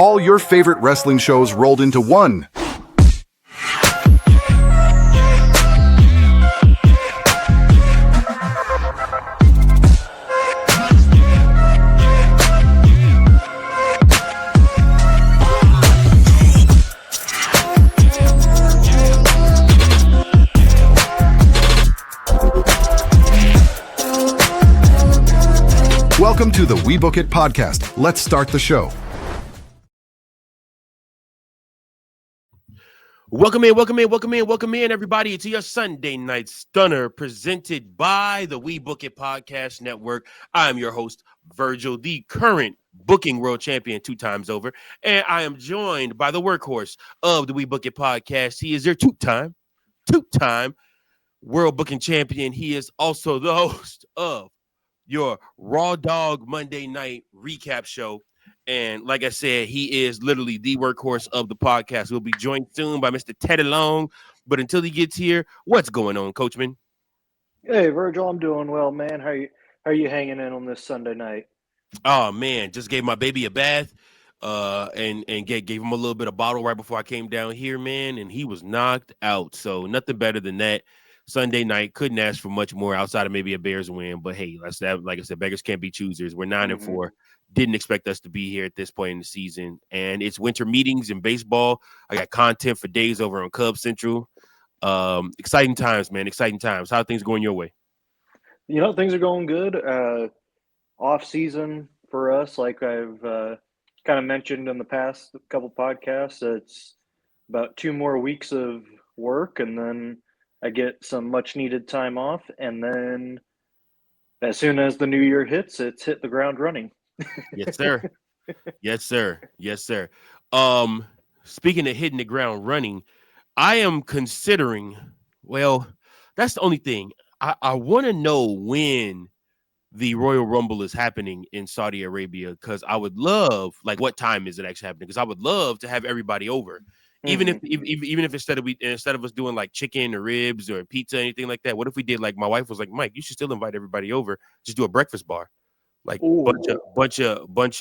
All your favorite wrestling shows rolled into one. Welcome to the We Book It podcast. Let's start the show. Welcome in, everybody, to your Sunday Night Stunner presented by the We Book It Podcast Network. I'm your host, Virgil, the current booking world champion 2 times over, and I am joined by the workhorse of the We Book It Podcast. He is your two-time world booking champion. He is also the host of your Raw Dog Monday Night Recap Show. And like I said, he is literally the workhorse of the podcast. We'll be joined soon by Mr. Teddy Long. But until he gets here, what's going on, Coachman? Hey, Virgil, I'm doing well, man. How are you hanging in on this Sunday night? Oh, man, just gave my baby a bath and gave him a little bit of bottle right before I came down here, man, and he was knocked out. So nothing better than that. Sunday night, couldn't ask for much more outside of maybe a Bears win. But, hey, like I said, beggars can't be choosers. We're 9-4. Didn't expect us to be here at this point in the season. And it's winter meetings in baseball. I got content for days over on Cubs Central. Exciting times, man. Exciting times. How are things going your way? You know, things are going good. Off season for us, like I've kind of mentioned in the past couple podcasts, it's about 2 more weeks of work, and then I get some much needed time off. And then as soon as the new year hits, it's hit the ground running. Yes, sir. Yes, sir. Yes, sir. Speaking of hitting the ground running, I am considering, well, that's the only thing. I want to know when the Royal Rumble is happening in Saudi Arabia, because I would love, like, what time is it actually happening? Because I would love to have everybody over. Even if instead of us doing like chicken or ribs or pizza, anything like that, what if we did, like, my wife was like, Mike, you should still invite everybody over. Just do a breakfast bar. Like bunch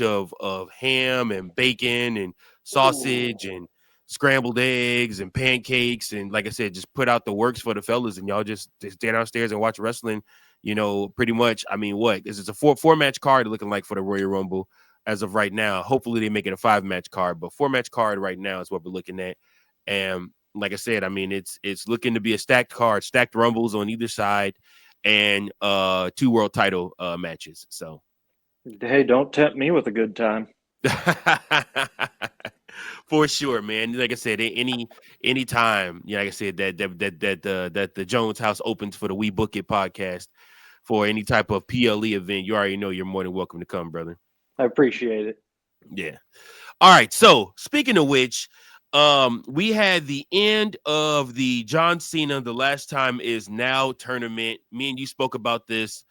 of ham and bacon and sausage and scrambled eggs and pancakes, and like I said, just put out the works for the fellas, and y'all just stay downstairs and watch wrestling. You know, pretty much. I mean, what is it's a four match card looking like for the Royal Rumble as of right now. Hopefully they make it a 5-match card, but 4-match card right now is what we're looking at. And like I said, I mean, it's looking to be a stacked card, stacked Rumbles on either side, and 2 world title matches. So. Hey, don't tempt me with a good time. For sure, man. Like I said, any time, like I said, that the Jones House opens for the We Book It podcast for any type of PLE event, you already know you're more than welcome to come, brother. I appreciate it. Yeah. All right. So speaking of which, we had the end of the John Cena, The Last Time Is Now tournament. Me and you spoke about this.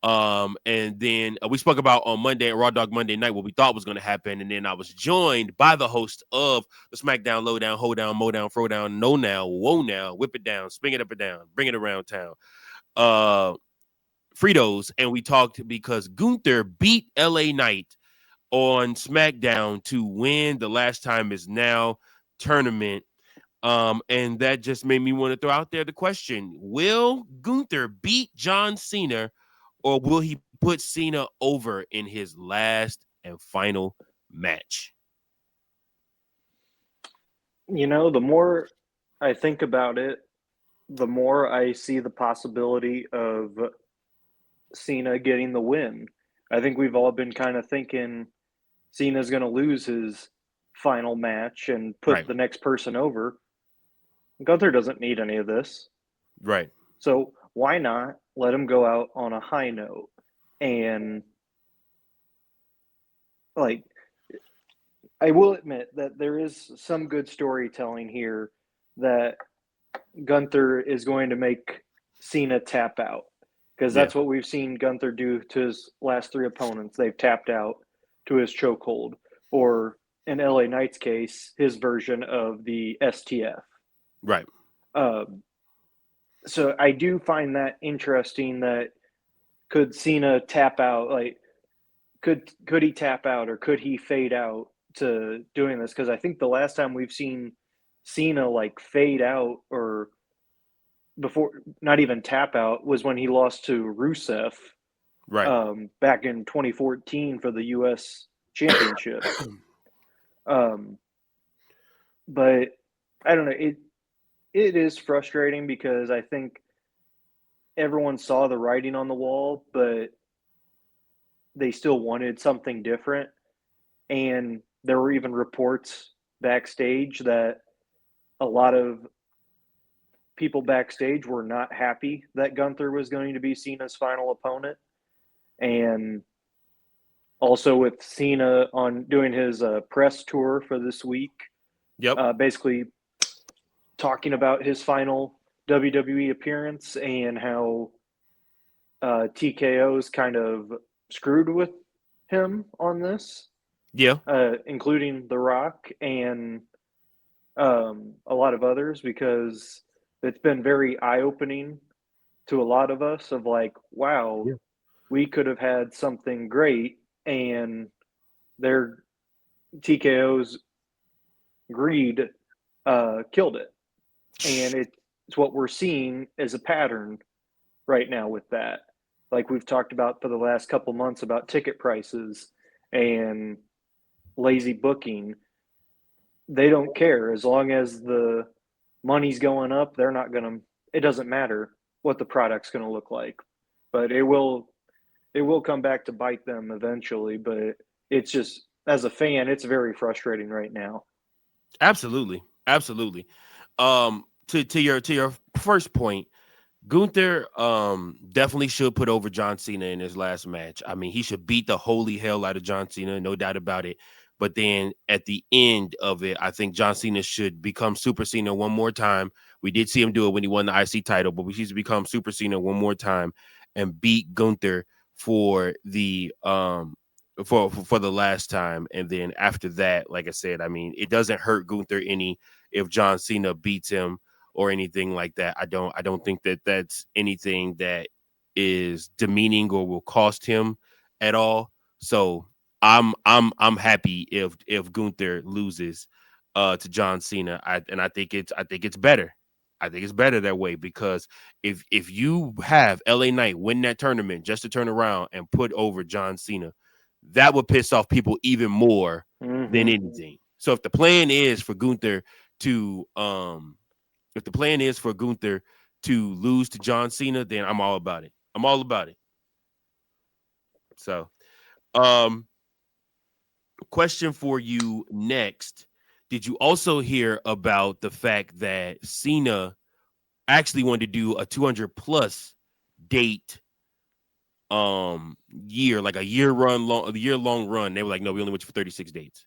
And then we spoke about on Monday, Raw Dog Monday night, what we thought was going to happen. And then I was joined by the host of the Smackdown, Lowdown, Hold Down, Mow Down, Throw Down, No Now, Whoa Now, Whip It Down, Spin It Up and Down, Bring It Around Town, Fritos. And we talked because Gunther beat LA Knight on Smackdown to win The Last Time Is Now tournament. And that just made me want to throw out there the question, will Gunther beat John Cena, or will he put Cena over in his last and final match? You know, the more I think about it, the more I see the possibility of Cena getting the win. I think we've all been kind of thinking Cena's going to lose his final match and put the next person over. Gunther doesn't need any of this. Right. So why not let him go out on a high note? And, like, I will admit that there is some good storytelling here that Gunther is going to make Cena tap out, because that's what we've seen Gunther do to his last 3 opponents. They've tapped out to his chokehold, or in LA Knight's case, his version of the STF. Right. So I do find that interesting, that could Cena tap out? Like, could he tap out, or could he fade out to doing this, because I think the last time we've seen Cena like fade out or before, not even tap out, was when he lost to Rusev Right. back in 2014 for the U.S. Championship. But I don't know. It is frustrating because I think everyone saw the writing on the wall, but they still wanted something different. And there were even reports backstage that a lot of people backstage were not happy that Gunther was going to be Cena's final opponent. And also with Cena on doing his press tour for this week, Yep. basically talking about his final WWE appearance and how TKO's kind of screwed with him on this, Yeah. including The Rock and a lot of others, because it's been very eye-opening to a lot of us of like, wow, Yeah. we could have had something great, and their TKO's greed killed it. And it's what we're seeing as a pattern right now with that. Like we've talked about for the last couple months about ticket prices and lazy booking. They don't care as long as the money's going up. They're not going to. It doesn't matter what the product's going to look like, but it will come back to bite them eventually. But it's just, as a fan, it's very frustrating right now. Absolutely. Absolutely. To your first point, Gunther definitely should put over John Cena in his last match. I mean, he should beat the holy hell out of John Cena, no doubt about it. But then at the end of it, I think John Cena should become Super Cena one more time. We did see him do it when he won the IC title, but we need to become Super Cena one more time and beat Gunther for the for the last time. And then after that, like I said, I mean, it doesn't hurt Gunther any if John Cena beats him or anything like that. I don't think that that's anything that is demeaning or will cost him at all. So I'm happy if Gunther loses to John Cena. I think it's better. I think it's better that way, because if you have LA Knight win that tournament just to turn around and put over John Cena, that would piss off people even more than anything. So if the plan is for Gunther to lose to John Cena, then I'm all about it. I'm all about it. So, question for you next. Did you also hear about the fact that Cena actually wanted to do a 200 plus date year, like a year long run? They were like, no, we only went for 36 dates.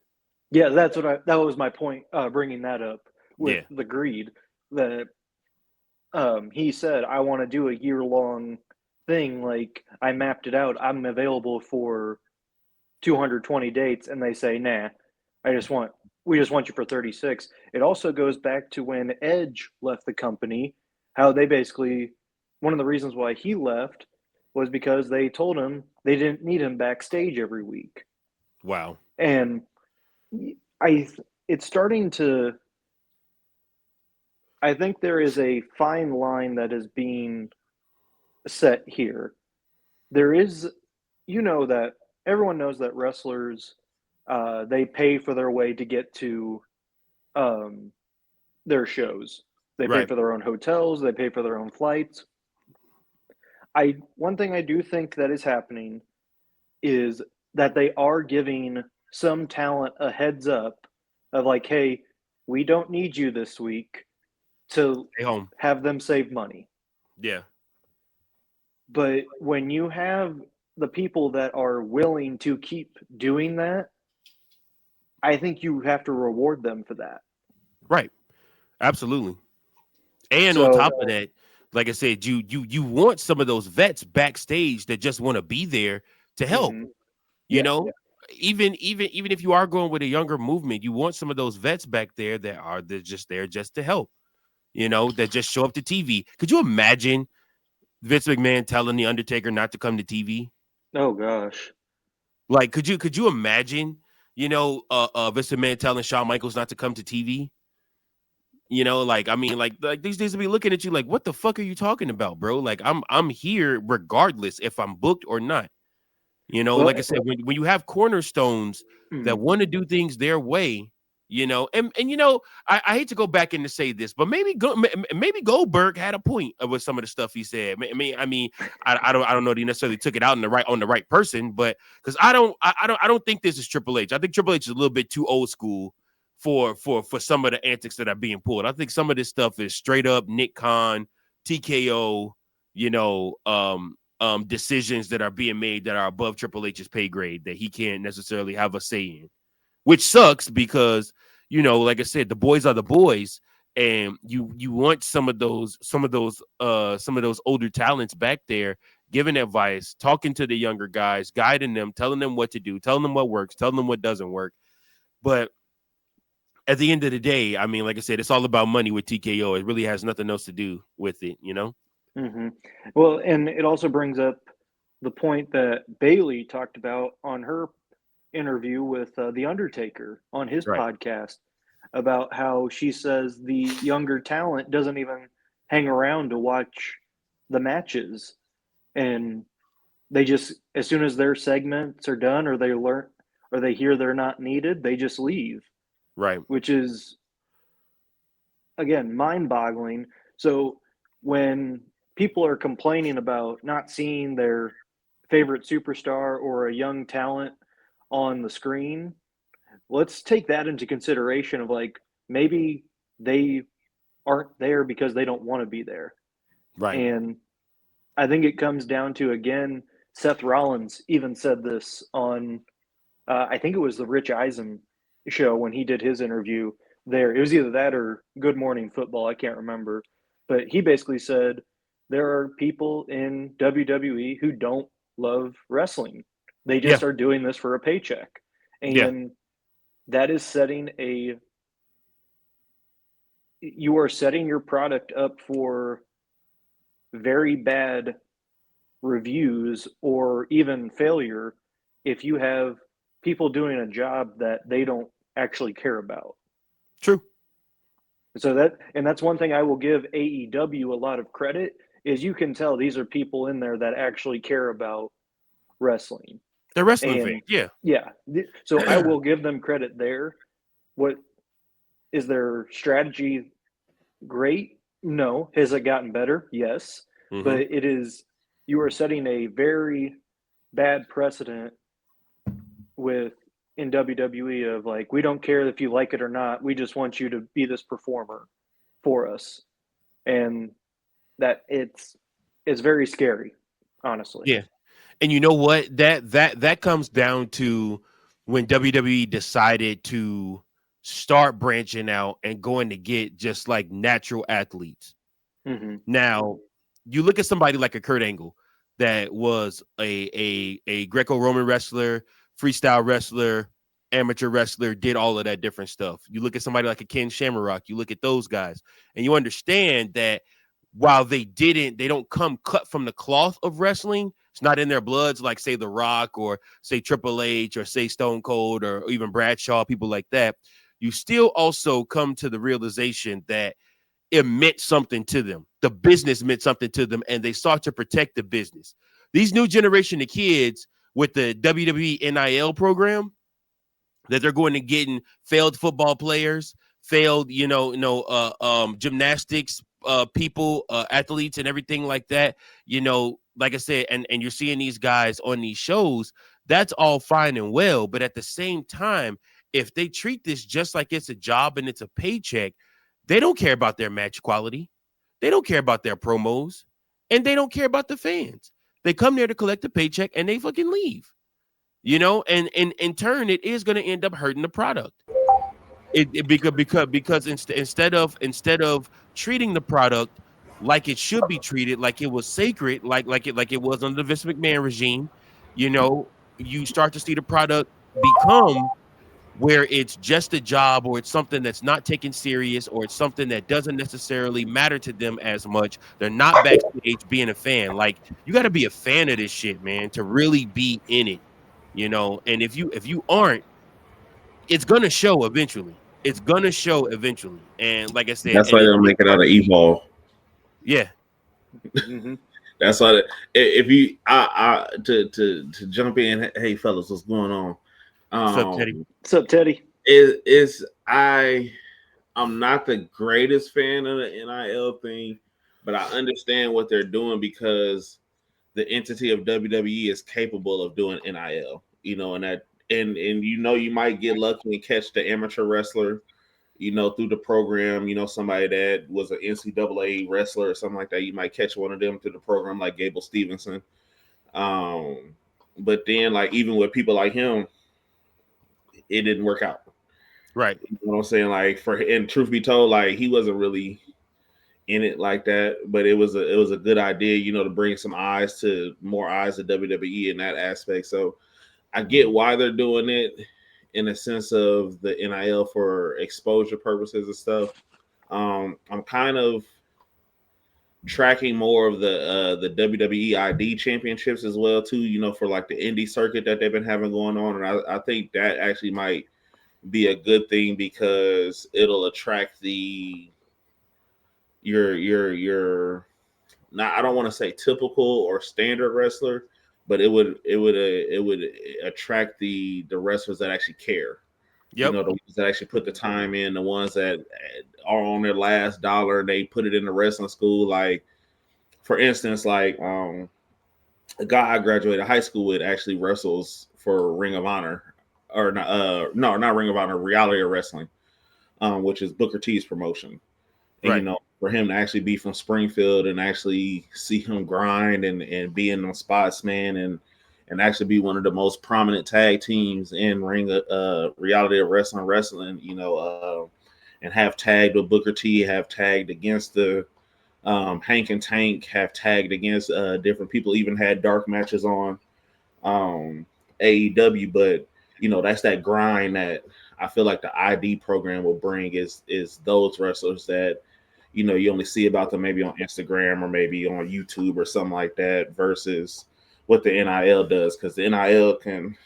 Yeah, that was my point, bringing that up with the greed that he said, I want to do a year-long thing. Like, I mapped it out. I'm available for 220 dates. And they say, nah, we just want you for 36. It also goes back to when Edge left the company, how they basically, one of the reasons why he left was because they told him they didn't need him backstage every week. Wow. And it's starting to, I think there is a fine line that is being set here. There is, that everyone knows that wrestlers, they pay for their way to get to their shows. They pay Right. for their own hotels. They pay for their own flights. One thing I do think that is happening is that they are giving some talent a heads up of like, hey, we don't need you this week, to Stay home. have them save money. Yeah. But when you have the people that are willing to keep doing that, I think you have to reward them for that. Right. Absolutely. And on So, top of that, like I said, you want some of those vets backstage that just want to be there to help. You know, even if you are going with a younger movement, you want some of those vets back there that are just there just to help. That just show up to TV. Could you imagine Vince McMahon telling the Undertaker not to come to TV? oh gosh. Like, could you imagine Vince McMahon telling Shawn Michaels not to come to TV. Like these days to be looking at you like, what the fuck are you talking about, bro? Like I'm here regardless if I'm booked or not. Well, Like I said, when you have cornerstones that mm, want to do things their way, and I hate to go back in to say this, but maybe Goldberg had a point with some of the stuff he said. I don't know that he necessarily took it out on the right person, but because I don't think this is Triple H. I think Triple H is a little bit too old school for some of the antics that are being pulled. I think some of this stuff is straight up Nick Khan, TKO, decisions that are being made that are above Triple H's pay grade that he can't necessarily have a say in, which sucks because, like I said, the boys are the boys, and you want some of those older talents back there giving advice, talking to the younger guys, guiding them, telling them what to do, telling them what works, telling them what doesn't work. But at the end of the day, like I said, it's all about money with TKO. It really has nothing else to do with it, mm-hmm. Well, and it also brings up the point that Bailey talked about on her interview with The Undertaker on his Right. podcast about how she says the younger talent doesn't even hang around to watch the matches, and they just, as soon as their segments are done or they learn or they hear they're not needed, they just leave, Right. which is again mind-boggling. So when people are complaining about not seeing their favorite superstar or a young talent on the screen, let's take that into consideration of like maybe they aren't there because they don't want to be there. Right. And I think it comes down to, again, Seth Rollins even said this on I think it was the Rich Eisen show when he did his interview there. It was either that or Good Morning Football, I can't remember. But he basically said there are people in WWE who don't love wrestling. They Yeah. just are doing this for a paycheck. Yeah. And that is you are setting your product up for very bad reviews or even failure if you have people doing a job that they don't actually care about. True. So that's one thing I will give AEW a lot of credit is you can tell these are people in there that actually care about wrestling. They're wrestling And fans. Yeah. yeah, so I will give them credit there. What is their strategy great? No. Has it gotten better? Yes. But Mm-hmm. you are setting a very bad precedent in WWE of like, we don't care if you like it or not. We just want you to be this performer for us. And that it's very scary, honestly. Yeah. And you know what? That comes down to when WWE decided to start branching out and going to get just like natural athletes. Mm-hmm. Now, you look at somebody like a Kurt Angle that was a Greco-Roman wrestler, freestyle wrestler, amateur wrestler, did all of that different stuff. You look at somebody like a Ken Shamrock, you look at those guys, and you understand that while they don't come cut from the cloth of wrestling, it's not in their bloods like, say, The Rock or, say, Triple H or, say, Stone Cold or even Bradshaw, people like that. You still also come to the realization that it meant something to them. The business meant something to them, and they sought to protect the business. These new generation of kids with the WWE NIL program that they're going to get in failed football players, failed, gymnastics people, athletes, and everything like that. Like I said, and you're seeing these guys on these shows. That's all fine and well, but at the same time, if they treat this just like it's a job and it's a paycheck, they don't care about their match quality. They don't care about their promos, and they don't care about the fans. They come there to collect a paycheck and they fucking leave. And in turn, it is going to end up hurting the product. Because instead of treating the product like it should be treated, like it was sacred, like it was under the Vince McMahon regime, you start to see the product become where it's just a job, or it's something that's not taken serious, or it's something that doesn't necessarily matter to them as much. They're not backstage being a fan. Like, you got to be a fan of this shit, man, to really be in it. And if you aren't, it's gonna show eventually. It's gonna show eventually. And like I said, That's why they'll make it out of Evolve. Yeah. Mm-hmm. That's why. If you, to jump in, hey fellas, what's going on? What's up, Teddy? What's up, Teddy? I'm not the greatest fan of the NIL thing, but I understand what they're doing because the entity of WWE is capable of doing NIL. And you might get lucky and catch the amateur wrestler, through the program, somebody that was an NCAA wrestler or something like that. You might catch one of them through the program, like Gable Stevenson. But then, like, even with people like him, it didn't work out. Right. You know what I'm saying? Like, and truth be told, like, he wasn't really in it like that, but it was a good idea, to bring more eyes to WWE in that aspect. So I get why they're doing it in a sense of the NIL for exposure purposes and stuff. I'm kind of tracking more of the WWE ID championships as well too, for like the indie circuit that they've been having going on. And I think that actually might be a good thing because it'll attract your not, I don't want to say typical or standard wrestler, but it would attract the wrestlers that actually care. Yep. The ones that actually put the time in, the ones that are on their last dollar, they put it in the wrestling school. Like, for instance, like a guy I graduated high school with actually wrestles for Ring of Honor, or not Ring of Honor, Reality of Wrestling, which is Booker T's promotion. And, Right. for him to actually be from Springfield and actually see him grind and be in those spots, man, and actually be one of the most prominent tag teams in Reality of Wrestling, and have tagged with Booker T, have tagged against the Hank and Tank, have tagged against different people, even had dark matches on AEW. But that's that grind that I feel like the ID program will bring is those wrestlers that you only see about them maybe on Instagram or maybe on YouTube or something like that, versus what the NIL does, because the NIL can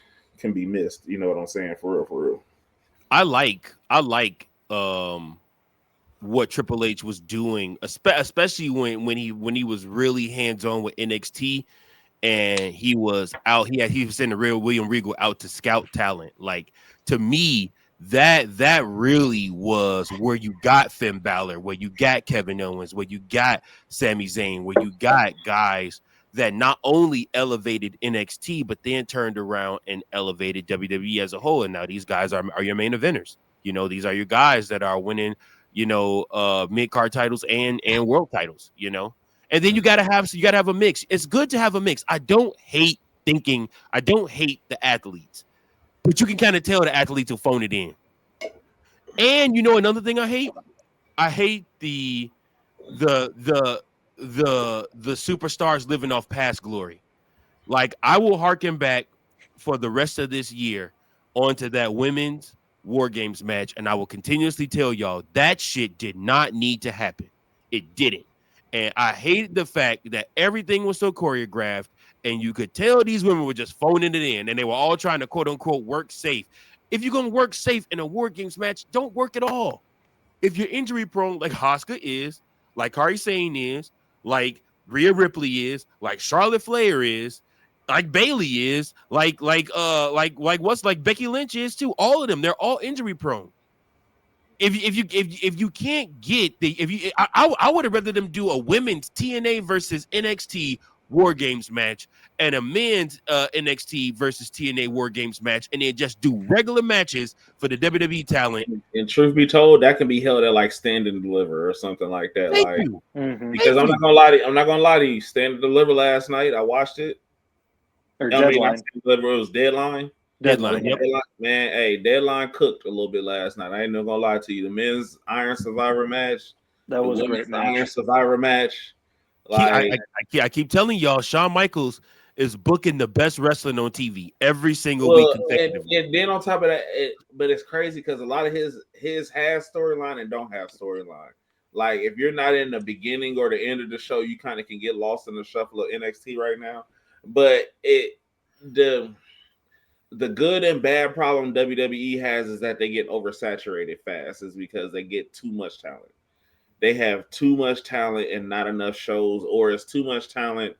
be missed. You know what I'm saying? For real. I like what Triple H was doing, especially when he was really hands on with NXT, and he was out. He was sending the real William Regal out to scout talent. Like, to me, that really was where you got Finn Balor, where you got Kevin Owens, where you got Sami Zayn, where you got guys that not only elevated NXT, but then turned around and elevated WWE as a whole. And now these guys are your main eventers. These are your guys that are winning, mid-card titles and world titles, And then you gotta have a mix. It's good to have a mix. I don't hate the athletes, but you can kind of tell the athletes will phone it in. And another thing I hate the superstars living off past glory. Like, I will harken back for the rest of this year onto that women's War Games match, and I will continuously tell y'all that shit did not need to happen. It didn't. And I hated the fact that everything was so choreographed, and you could tell these women were just phoning it in, and they were all trying to quote unquote work safe. If you're gonna work safe in a War Games match, don't work at all. If you're injury prone, like Asuka is, like Kairi Sane is, like Rhea Ripley is, like Charlotte Flair is, like Bailey is, like Becky Lynch is too. All of them, they're all injury prone. If you can't get I would have rather them do a women's TNA versus NXT War Games match and a men's NXT versus TNA War Games match, and then just do regular matches for the WWE talent. And truth be told, that can be held at like Stand and Deliver or something like that. Because I'm not gonna lie to you. Stand and Deliver last night, I watched it. Or Deadline. It was Deadline. Deadline. Yep. Man, hey, Deadline cooked a little bit last night. I ain't not gonna lie to you. The men's Iron Survivor match, that was a great match. Iron Survivor match. I keep telling y'all, Shawn Michaels is booking the best wrestling on TV every single week consecutively. And then on top of that, but it's crazy because a lot of his has storyline and don't have storyline. Like, if you're not in the beginning or the end of the show, you kind of can get lost in the shuffle of NXT right now. But the good and bad problem WWE has is that they get oversaturated fast, is because they get too much talent. They have too much talent and not enough shows, or it's too much talent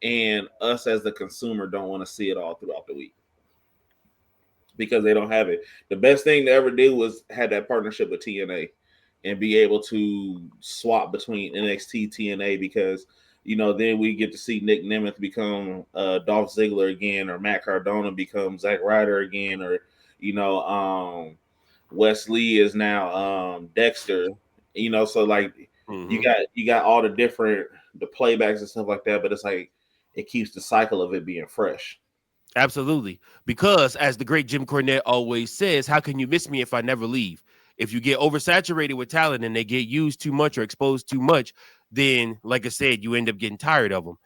and us as the consumer don't want to see it all throughout the week because they don't have it. The best thing to ever do was have that partnership with TNA and be able to swap between NXT, TNA, because then we get to see Nick Nemeth become Dolph Ziggler again, or Matt Cardona become Zack Ryder again, or Wes Lee is now Dexter. So like you got all the playbacks and stuff like that, but it's like it keeps the cycle of it being fresh. Absolutely. Because as the great Jim Cornette always says, how can you miss me if I never leave? If you get oversaturated with talent and they get used too much or exposed too much, then, like I said, you end up getting tired of them.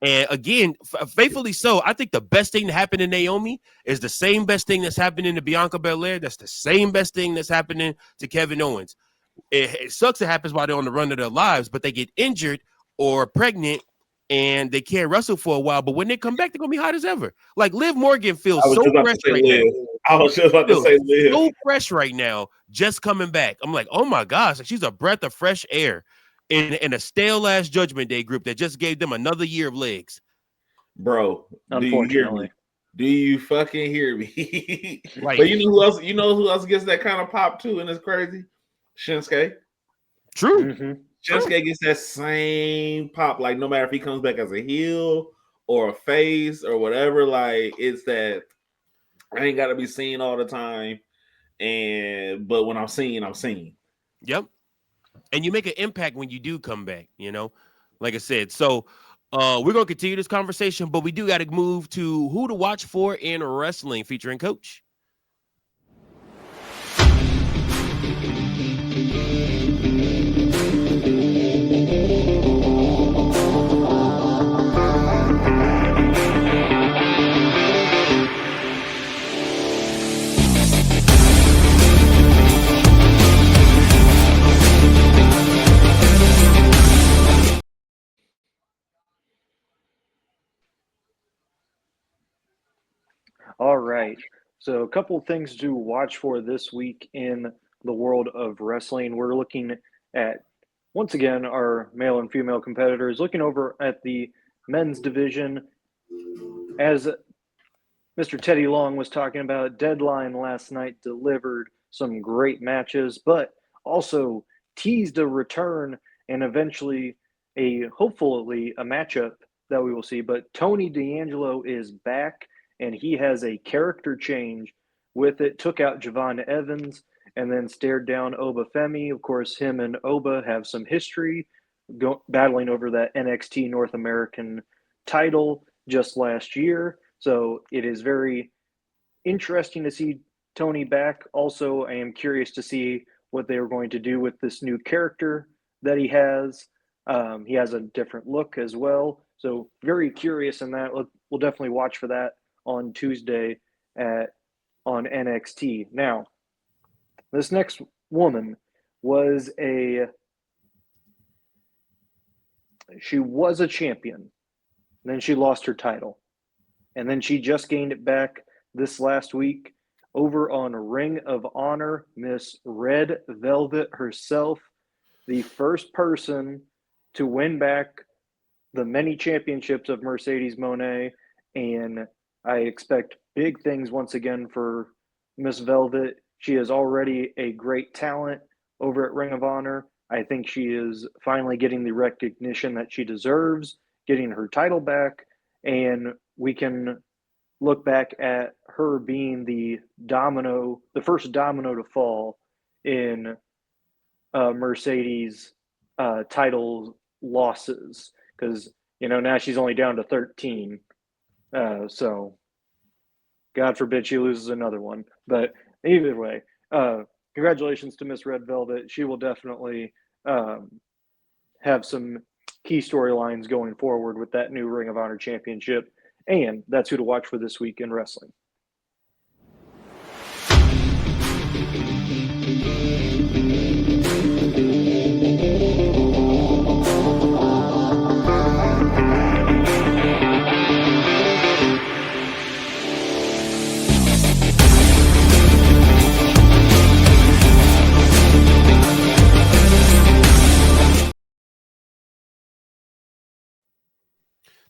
And again, faithfully so, I think the best thing that happened to Naomi is the same best thing that's happening to Bianca Belair. That's the same best thing that's happening to Kevin Owens. It sucks it happens while they're on the run of their lives, but they get injured or pregnant and they can't wrestle for a while. But when they come back, they're going to be hot as ever. Like Liv Morgan feels so fresh right now. I was just about to say Liv. So fresh right now, just coming back. I'm like, oh my gosh, like she's a breath of fresh air in a stale-ass Judgment Day group that just gave them another year of legs. Bro, unfortunately. Do you fucking hear me? Right. But who else? Who else gets that kind of pop too? And it's crazy. Shinsuke. True. Mm-hmm. Shinsuke gets that same pop. Like no matter if he comes back as a heel or a face or whatever, like it's that I ain't got to be seen all the time. But when I'm seen, I'm seen. Yep. And you make an impact when you do come back, like I said. So we're going to continue this conversation, but we do got to move to who to watch for in wrestling featuring Coach. All right. So a couple of things to watch for this week in the world of wrestling. We're looking at, once again, our male and female competitors, looking over at the men's division. As Mr. Teddy Long was talking about, Deadline last night delivered some great matches, but also teased a return and eventually hopefully a matchup that we will see. But Tony D'Angelo is back, and he has a character change with it. Took out Javon Evans and then stared down Oba Femi. Of course, him and Oba have some history battling over that NXT North American title just last year. So it is very interesting to see Tony back. Also, I am curious to see what they are going to do with this new character that he has. He has a different look as well. So very curious in that. We'll definitely watch for that on Tuesday on NXT. Now, this next woman was a champion. Then she lost her title. And then she just gained it back this last week over on Ring of Honor. Miss Red Velvet herself, the first person to win back the many championships of Mercedes Moné. And I expect big things once again for Miss Velvet. She is already a great talent over at Ring of Honor. I think she is finally getting the recognition that she deserves, getting her title back, and we can look back at her being the first domino to fall in Mercedes title losses, because now she's only down to 13. So God forbid she loses another one. But either way, congratulations to Miss Red Velvet. She will definitely have some key storylines going forward with that new Ring of Honor championship. And that's who to watch for this week in wrestling.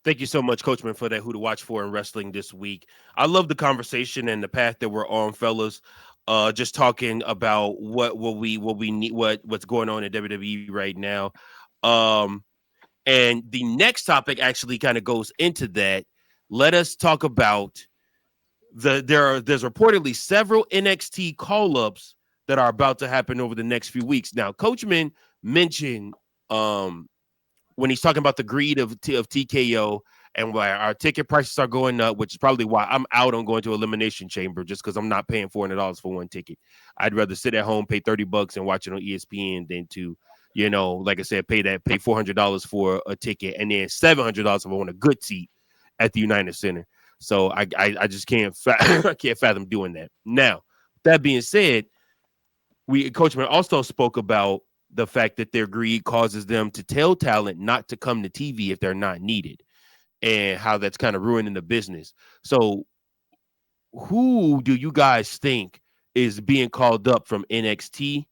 Thank you so much, Coachman, for that. Who to watch for in wrestling this week? I love the conversation and the path that we're on, fellas. Just talking about what we need, what's going on in WWE right now. And the next topic actually kind of goes into that. Let us talk about there's reportedly several NXT call-ups that are about to happen over the next few weeks. Now, Coachman mentioned when he's talking about the greed of TKO and why our ticket prices are going up, which is probably why I'm out on going to Elimination Chamber, just because I'm not paying $400 for one ticket. I'd rather sit at home, pay $30 and watch it on ESPN than to, like I said, pay $400 for a ticket and then $700 if I want a good seat at the United Center. So I just can't I can't fathom doing that. Now, that being said, Coachman also spoke about the fact that their greed causes them to tell talent not to come to TV if they're not needed, and how that's kind of ruining the business. So who do you guys think is being called up from NXT,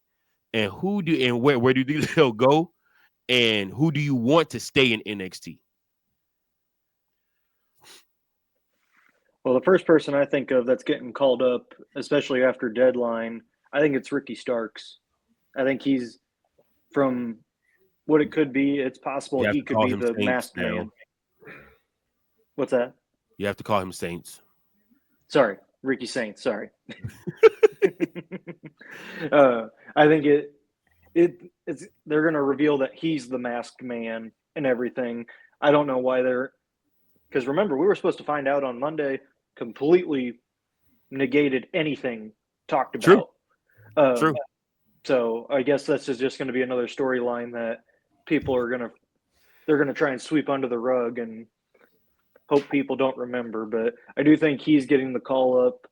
and where do you think they'll go, and who do you want to stay in NXT? Well, the first person I think of that's getting called up, especially after deadline, I think it's Ricky Starks. I think he's, from what it could be, it's possible he could be the masked man. What's that? You have to call him Saints. Sorry, Ricky Saints. Sorry. I think it's they're going to reveal that he's the masked man and everything. I don't know why because remember, we were supposed to find out on Monday, completely negated anything talked about. True. So I guess that's just going to be another storyline that people they're going to try and sweep under the rug and hope people don't remember. But I do think he's getting the call up.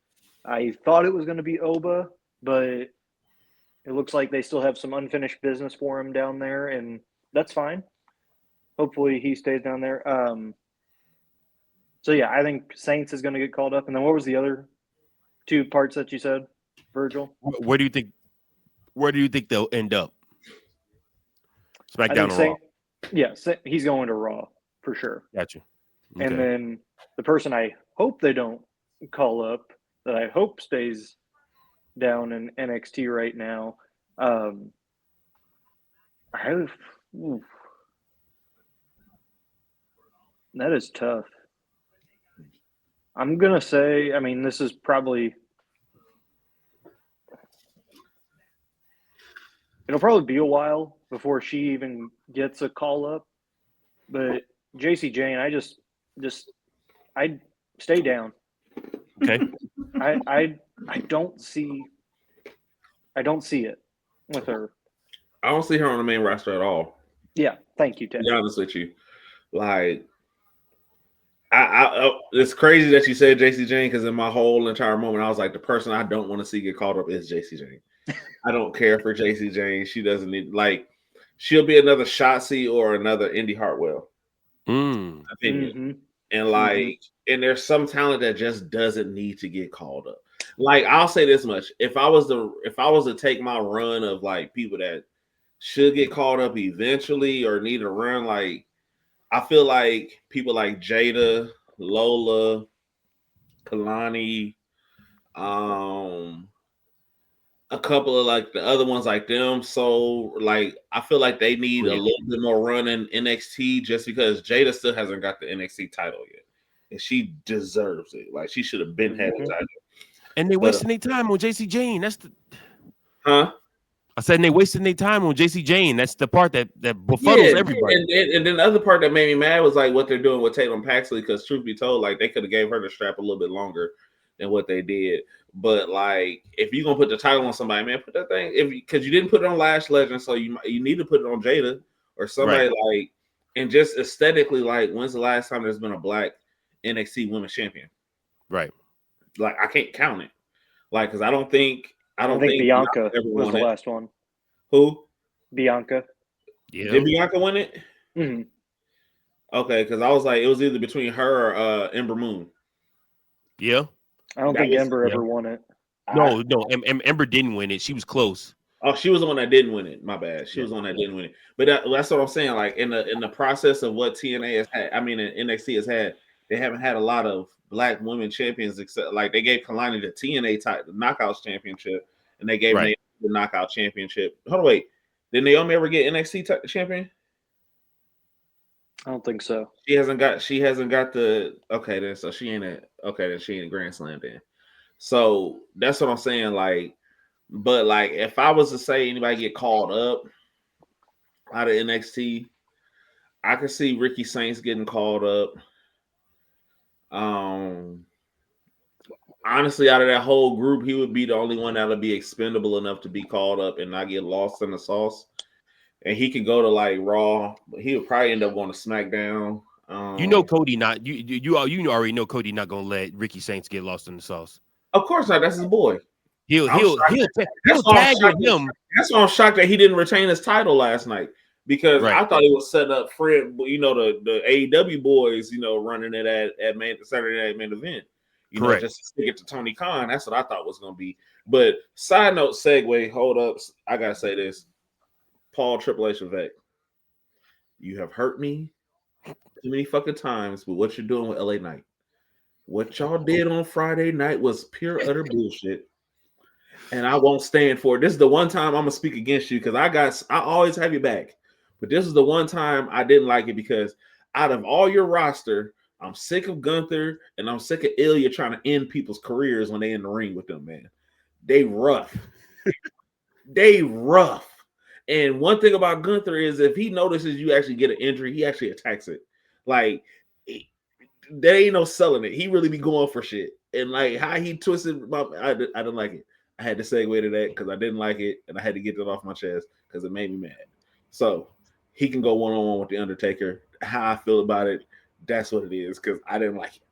I thought it was going to be Oba, but it looks like they still have some unfinished business for him down there, and that's fine. Hopefully he stays down there. So yeah, I think Saints is going to get called up. And then what was the other two parts that you said, Virgil? Where do you think they'll end up? Smackdown or Raw? Yeah, he's going to Raw for sure. Gotcha. Okay. And then the person I hope they don't call up, that I hope stays down in NXT right now, that is tough. I'm going to say, I mean, this is probably – it'll probably be a while before she even gets a call up. But JC Jane, I'd stay down. Okay. I don't see it with her. I don't see her on the main roster at all. Yeah, thank you, Ted. To be honest with you, like, it's crazy that you said JC Jane, because in my whole entire moment, I was like, the person I don't want to see get called up is JC Jane. I don't care for JC Jane. She doesn't need, like, she'll be another Shotzi or another Indy Hartwell. Opinion. Mm-hmm. And like, and there's some talent that just doesn't need to get called up. Like, I'll say this much: if I was to take my run of like people that should get called up eventually or need a run, like, I feel like people like Jada, Lola, Kalani, a couple of like the other ones like them. So like, I feel like they need a little bit more run in NXT, just because Jada still hasn't got the NXT title yet, and she deserves it. Like, she should have been had the title. And they wasting their time on JC Jane. That's the I said they wasting their time on JC Jane. That's the part that befuddles everybody. And then the other part that made me mad was like what they're doing with Tatum Paxley, because truth be told, like, they could have gave her the strap a little bit longer than what they did. But like, if you're gonna put the title on somebody, man, put that thing, because you didn't put it on Lash Legend, so you need to put it on Jada or somebody, like, and just aesthetically, like, when's the last time there's been a black NXT Women's Champion? Right. Like, I can't count it. Like, because I don't think Bianca was the last one. Who? Bianca. Yeah. Did Bianca win it? Mm-hmm. Okay, because I was like, it was either between her or Ember Moon. Yeah. I don't think Ember ever won it. No, Ember didn't win it. She was close. Oh, she was the one that didn't win it. My bad. She was the one that didn't win it. But that's what I'm saying. Like in the process of what TNA has had, I mean, NXT has had, they haven't had a lot of black women champions, except like they gave Kalani the TNA title, the Knockouts championship, and they gave Naomi the Knockout championship. Hold on, wait. Did Naomi ever get NXT champion? I don't think so. She hasn't got the okay then. So she ain't a Grand Slam then. So that's what I'm saying. Like. But like, if I was to say anybody get called up out of NXT, I could see Ricky Saints getting called up. Honestly, out of that whole group, he would be the only one that would be expendable enough to be called up and not get lost in the sauce. And he could go to like Raw, but he would probably end up going to SmackDown. Cody not you already know Cody not gonna let Ricky Saints get lost in the sauce. Of course not. That's his boy. He'll tag with him. That's why I'm shocked that he didn't retain his title last night, because I thought he was set up for it. You know, the AEW boys, you know, running it at Saturday Night Main Event. You know, just to stick it to Tony Khan. That's what I thought was going to be. But side note, segue, hold up. I gotta say this, Paul Triple H Vec, you have hurt me too many fucking times with what you're doing with LA Knight. What y'all did on Friday night was pure utter bullshit. And I won't stand for it. This is the one time I'm gonna speak against you, because I always have your back. But this is the one time I didn't like it, because out of all your roster, I'm sick of Gunther and I'm sick of Ilya trying to end people's careers when they in the ring with them, man. They rough. They rough. And one thing about Gunther is if he notices you actually get an injury, he actually attacks it. Like, there ain't no selling it. He really be going for shit. And like how he twisted I didn't like it. I had to segue to that because I didn't like it, and I had to get that off my chest because it made me mad. So he can go one-on-one with the Undertaker. How I feel about it, that's what it is, because I didn't like it.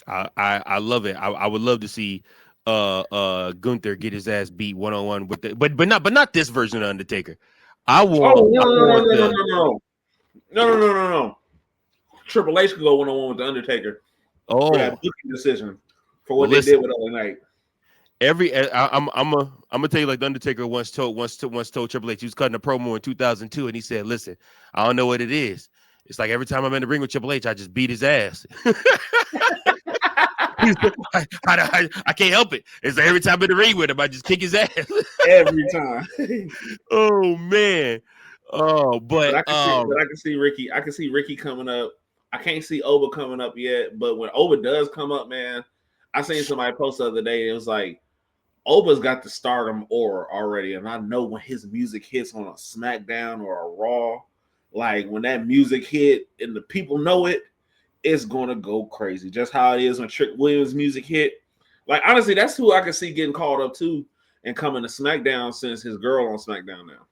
I love it. I would love to see Gunther get his ass beat one-on-one with the but not this version of Undertaker. No. Triple H could go one-on-one with the Undertaker. Oh, yeah, decision for what they did with LA Knight. I'm gonna tell you, like the Undertaker once told Triple H, he was cutting a promo in 2002, and he said, "Listen, I don't know what it is. It's like every time I'm in the ring with Triple H, I just beat his ass. I can't help it. It's like every time I'm in the ring with him, I just kick his ass every time." Oh man. Oh, but I can see Ricky. I can see Ricky coming up. I can't see Oba coming up yet, but when Oba does come up, man, I seen somebody post the other day. It was like, Oba's got the stardom aura already, and I know when his music hits on a SmackDown or a Raw, like when that music hit and the people know it, it's gonna go crazy. Just how it is when Trick Williams' music hit. Like honestly, that's who I can see getting called up to and coming to SmackDown, since his girl on SmackDown now.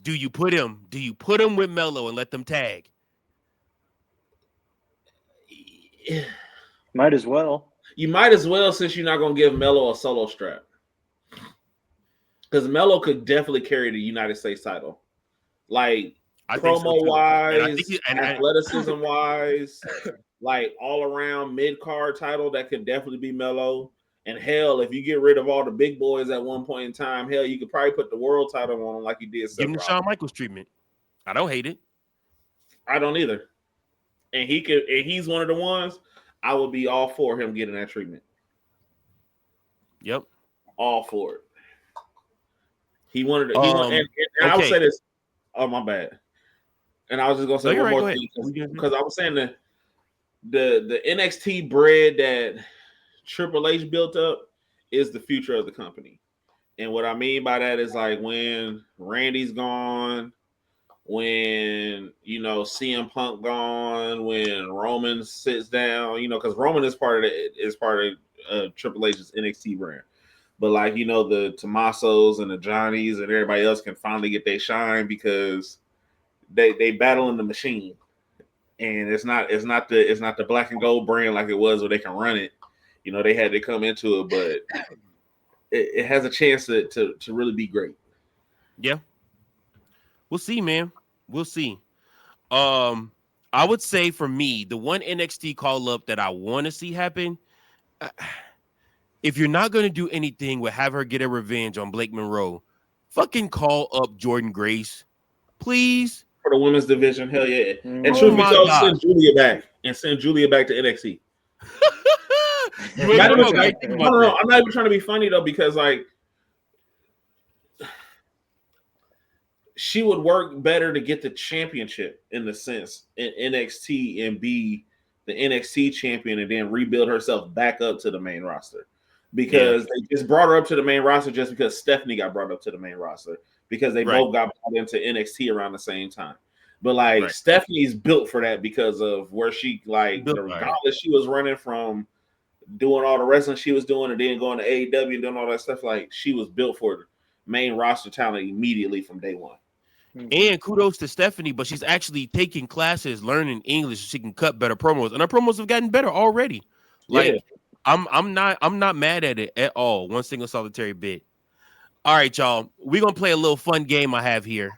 Do you put him with Melo and let them tag? Yeah. Might as well. You might as well, since you're not going to give Melo a solo strap. Because Melo could definitely carry the United States title. Like, promo-wise, athleticism-wise, like, all-around mid-card title, that could definitely be Melo. And, hell, if you get rid of all the big boys at one point in time, hell, you could probably put the world title on him like you did. Give him the Shawn Michaels treatment. I don't hate it. I don't either. And he's one of the ones I would be all for him getting that treatment. Yep. All for it. He wanted to, and I would say this. Oh, my bad. And I was just gonna say one more thing, because I was saying that the NXT bread that Triple H built up is the future of the company. And what I mean by that is like when Randy's gone, when CM Punk gone, when Roman sits down, because Roman is part of Triple H's NXT brand. But like the Tommasos and the Johnnies and everybody else can finally get their shine because they battle in the machine, and it's not the black and gold brand like it was where they can run it. They had to come into it, but it has a chance to really be great. Yeah, we'll see, man. We'll see. I would say for me, the one NXT call up that I want to see happen, if you're not going to do anything with have her get a revenge on Blake Monroe, fucking call up Jordan Grace, please. For the women's division, hell yeah. And Oh truth be my told, God. send Julia back to NXT. You ain't wrong. I ain't thinking about that. I'm not even trying to be funny though, because like she would work better to get the championship in the sense in NXT and be the NXT champion and then rebuild herself back up to the main roster. Because they just brought her up to the main roster just because Stephanie got brought up to the main roster because they both got brought into NXT around the same time. But like Stephanie's built for that because of where she regardless she was running from doing all the wrestling she was doing and then going to AEW and doing all that stuff. Like she was built for the main roster talent immediately from day one. And kudos to Stephanie, but she's actually taking classes, learning English so she can cut better promos, and her promos have gotten better already. Like I'm not mad at it at all. One single solitary bit. All right, y'all. We're gonna play a little fun game I have here.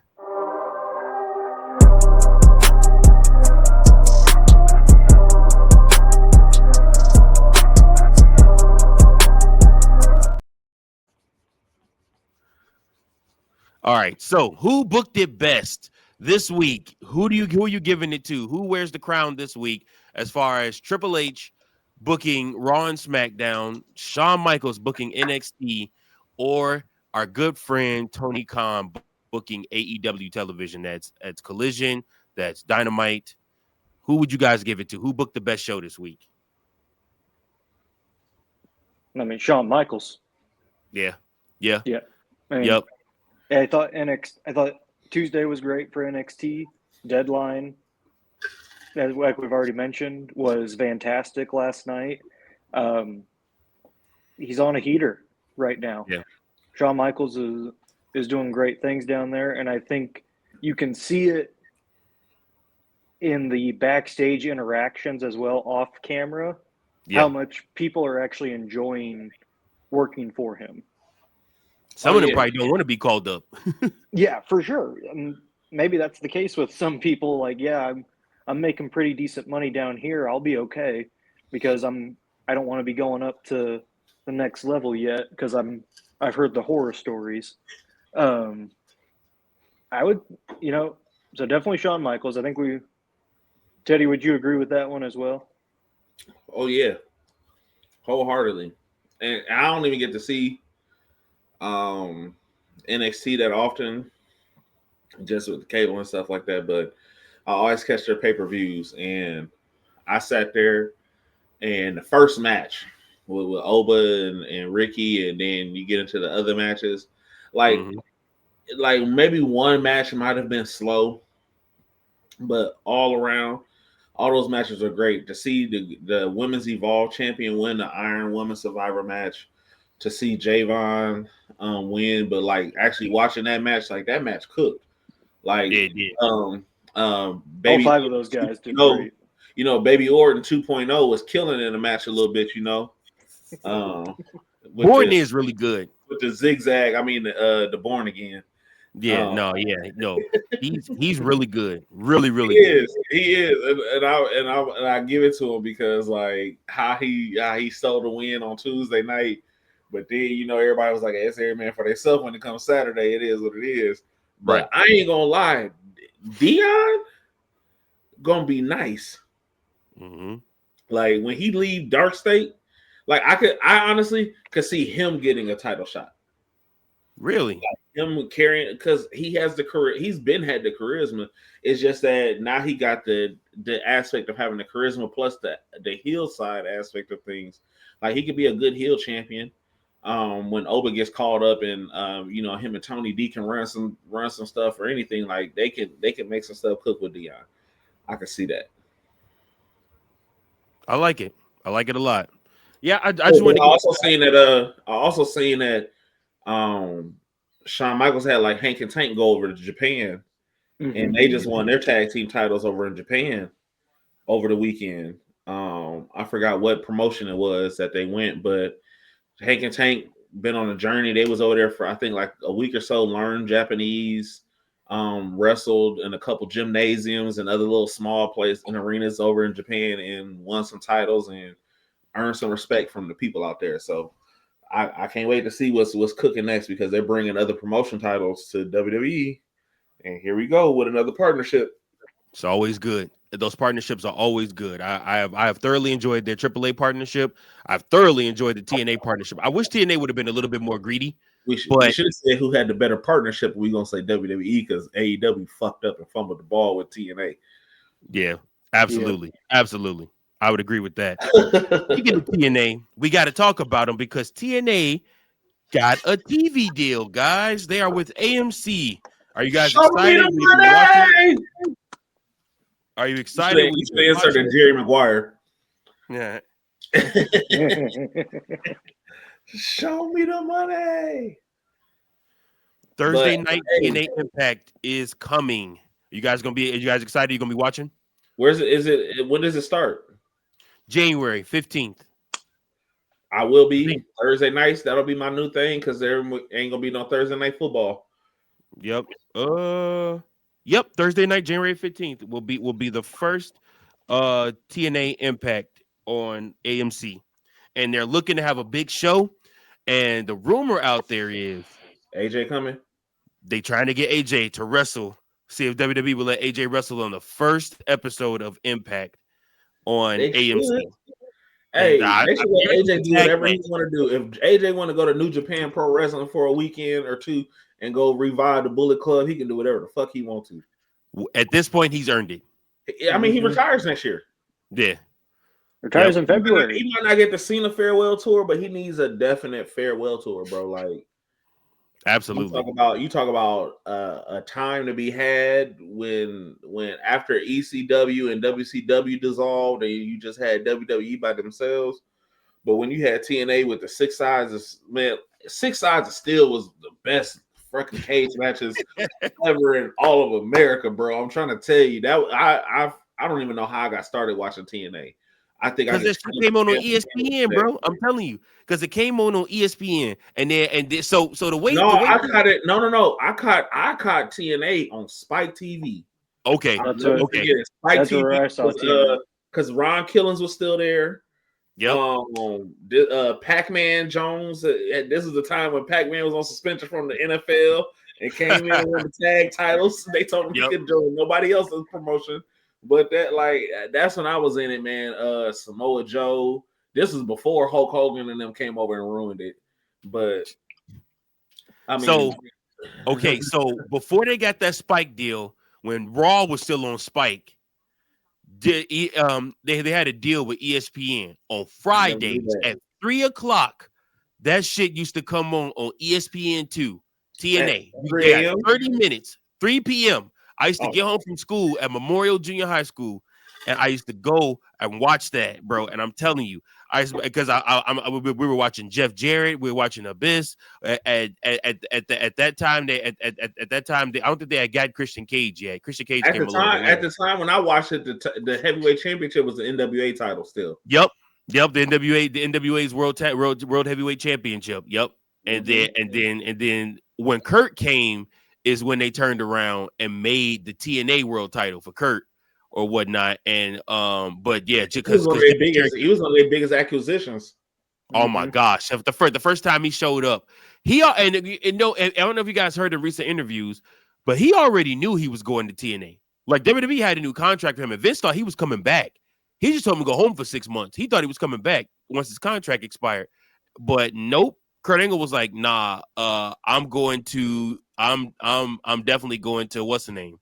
All right. So who booked it best this week? Who are you giving it to? Who wears the crown this week as far as Triple H booking Raw and SmackDown, Shawn Michaels booking NXT, or our good friend Tony Khan booking AEW television? That's Collision, that's Dynamite. Who would you guys give it to? Who booked the best show this week? I mean, Shawn Michaels. Yeah. I mean, I thought Tuesday was great for NXT. Deadline, as like we've already mentioned, was fantastic last night. He's on a heater right now. Yeah. Shawn Michaels is doing great things down there, and I think you can see it in the backstage interactions as well, off camera, how much people are actually enjoying working for him. Some of them probably don't want to be called up. Yeah, for sure. Maybe that's the case with some people. Like, I'm making pretty decent money down here. I'll be okay because I don't want to be going up to the next level yet because I've heard the horror stories. I would, so definitely Shawn Michaels. I think Teddy, would you agree with that one as well? Oh yeah, wholeheartedly. And I don't even get to see NXT that often, just with the cable and stuff like that, but I always catch their pay-per-views, and I sat there, and the first match with Oba and Ricky, and then you get into the other matches, like maybe one match might have been slow, but all around, all those matches are great. To see the Women's Evolve champion win the Iron Woman Survivor match, to see Javon win, but like actually watching that match, like that match cooked. Like baby, all five of those guys did great. Baby Orton 2.0 was killing in the match a little bit. Orton is really good with the zigzag. I mean, the Born Again. No. He's really good. Really good. He is, and I give it to him because like how he stole the win on Tuesday night. But then, everybody was like, it's every man for themselves when it comes Saturday. It is what it is. But I ain't going to lie. Dion going to be nice. Mm-hmm. Like, when he leave Dark State, like, I honestly could see him getting a title shot. Really? Like, him carrying, because he has the career. He's had the charisma. It's just that now he got the aspect of having the charisma plus the heel side aspect of things. Like, he could be a good heel champion. When Oba gets called up and him and Tony D can run some stuff or anything, like they can make some stuff cook with Dion. I can see that. I like it a lot. Yeah, I also seen that Shawn Michaels had like Hank and Tank go over to Japan, and they just won their tag team titles over in Japan over the weekend. I forgot what promotion it was that they went, but Hank and Tank been on a journey. They was over there for I think like a week or so, learned Japanese, wrestled in a couple gymnasiums and other little small places and arenas over in Japan, and won some titles and earned some respect from the people out there. So I can't wait to see what's cooking next because they're bringing other promotion titles to WWE, and here we go with another partnership. It's always good. Those partnerships are always good. I have thoroughly enjoyed their AAA partnership. I've thoroughly enjoyed the TNA partnership. I wish TNA would have been a little bit more greedy. We should have said who had the better partnership. We're gonna say WWE because AEW fucked up and fumbled the ball with TNA. Yeah, absolutely, absolutely. I would agree with that. Speaking of TNA, we got to talk about them because TNA got a TV deal, guys. They are with AMC. Are you guys excited? Are you excited? You should have inserted Jerry Maguire. Yeah. Show me the money. Thursday night TNA Impact is coming. Are you guys excited? You gonna be watching? Where's it? Is it? When does it start? January 15th. I will be Thursday nights. That'll be my new thing because there ain't gonna be no Thursday night football. Yep. Yep. Thursday night, January 15th will be the first TNA Impact on AMC, and they're looking to have a big show. And the rumor out there is AJ coming. They trying to get AJ to wrestle. See if WWE will let AJ wrestle on the first episode of Impact on AMC. Hey, they should let AJ do whatever he want to do. If AJ want to go to New Japan Pro Wrestling for a weekend or two and go revive the Bullet Club, he can do whatever the fuck he wants to. At this point, he's earned it. I mean, he retires next year. Yeah. Retires in February. He might not get the Cena farewell tour, but he needs a definite farewell tour, bro. Like, absolutely. You talk about a time to be had when after ECW and WCW dissolved and you just had WWE by themselves. But when you had TNA with the Six Sides, man, Six Sides still was the best freaking cage matches ever in all of America, bro. I'm trying to tell you that I don't even know how I got started watching TNA. I think because it came on ESPN, bro. I'm telling you, because it came on ESPN, so the way. No, the way I caught it. No. I caught TNA on Spike TV. Okay, okay. Spike That's TV where I saw TNA. Because Ron Killings was still there. Yep. Pac-Man Jones. This is the time when Pac-Man was on suspension from the NFL and came in and won the tag titles. They told him he could join nobody else's promotion. But that's when I was in it, man. Samoa Joe. This was before Hulk Hogan and them came over and ruined it. But I mean, so before they got that Spike deal, when Raw was still on Spike, they had a deal with ESPN on Fridays at 3:00. That shit used to come on ESPN2 TNA. You got 30 minutes, 3 p.m. I used to get home from school at Memorial Junior High School, and I used to go and watch that, bro. And I'm telling you, because we were watching Jeff Jarrett, we were watching Abyss. At that time, I don't think they had got Christian Cage yet. Christian Cage at the time when I watched it, the heavyweight championship was the NWA title still. Yep, the NWA's world heavyweight championship. Yep, and then when Kurt came is when they turned around and made the TNA world title for Kurt or whatnot. And but yeah, because he was one of their biggest acquisitions. Oh my gosh! The first time he showed up, I don't know if you guys heard the recent interviews, but he already knew he was going to TNA. Like WWE had a new contract for him, and Vince thought he was coming back. He just told him to go home for 6 months. He thought he was coming back once his contract expired, but nope. Kurt Angle was like, "Nah, I'm definitely going to what's the name?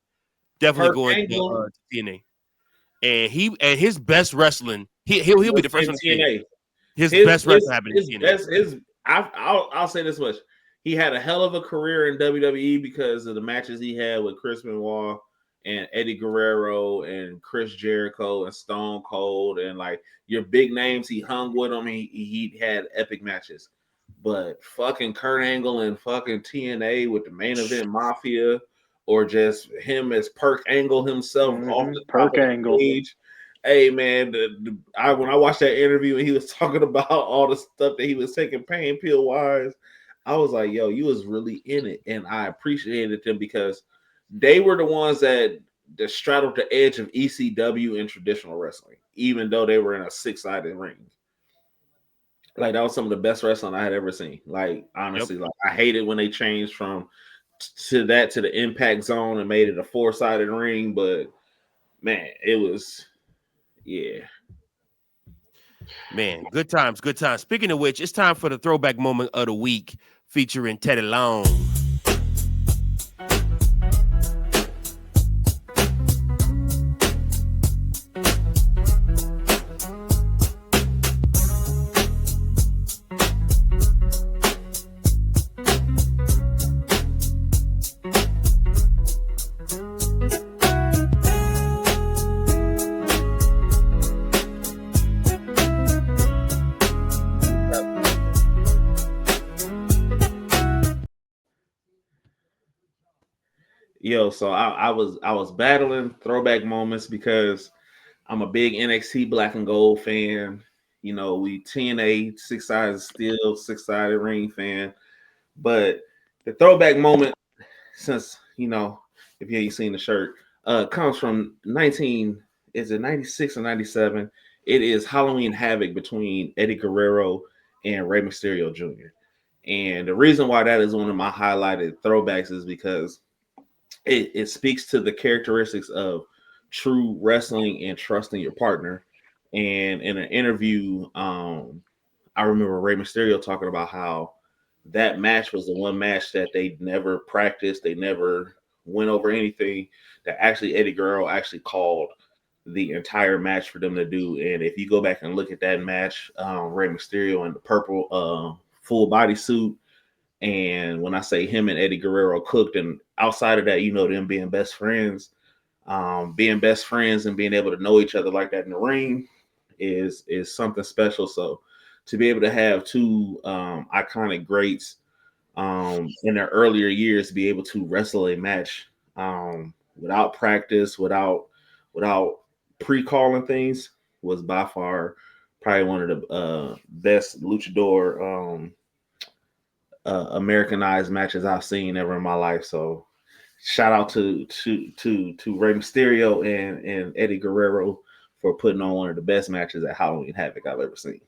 Definitely going to TNA." And his best wrestling, he'll be the first one to TNA. His best wrestling happened in TNA. I'll say this much: he had a hell of a career in WWE because of the matches he had with Chris Benoit and Eddie Guerrero and Chris Jericho and Stone Cold and like your big names. He hung with them. He had epic matches. But fucking Kurt Angle and fucking TNA with the main event Mafia, or just him as Perk Angle himself off the Perk Angle. Page. Hey man, when I watched that interview and he was talking about all the stuff that he was taking pain pill wise, I was like, yo, you was really in it, and I appreciated them because they were the ones that straddled the edge of ECW and traditional wrestling, even though they were in a 6-sided ring. Like that was some of the best wrestling I had ever seen. Like honestly, like I hated when they changed from to the impact zone and made it a 4-sided ring, but man, it was yeah. Man, good times, good times. Speaking of which, it's time for the throwback moment of the week featuring Teddy Long. Yo, so I was battling throwback moments because I'm a big NXT Black and Gold fan. You know, we TNA 6-sided steel, 6-sided ring fan. But the throwback moment, since if you ain't seen the shirt, comes from 96 or 97. It is Halloween Havoc between Eddie Guerrero and Rey Mysterio Jr. And the reason why that is one of my highlighted throwbacks is because it speaks to the characteristics of true wrestling and trusting your partner. And in an interview, I remember Rey Mysterio talking about how that match was the one match that they never practiced, they never went over anything. That actually Eddie Guerrero actually called the entire match for them to do. And if you go back and look at that match, Rey Mysterio in the purple full body suit, and when I say him and Eddie Guerrero cooked, and outside of that, them being best friends, and being able to know each other like that in the ring is something special. So to be able to have two iconic greats in their earlier years be able to wrestle a match without practice, without pre-calling things, was by far probably one of the best luchador Americanized matches I've seen ever in my life. So shout out to Rey Mysterio and Eddie Guerrero for putting on one of the best matches at Halloween Havoc I've ever seen.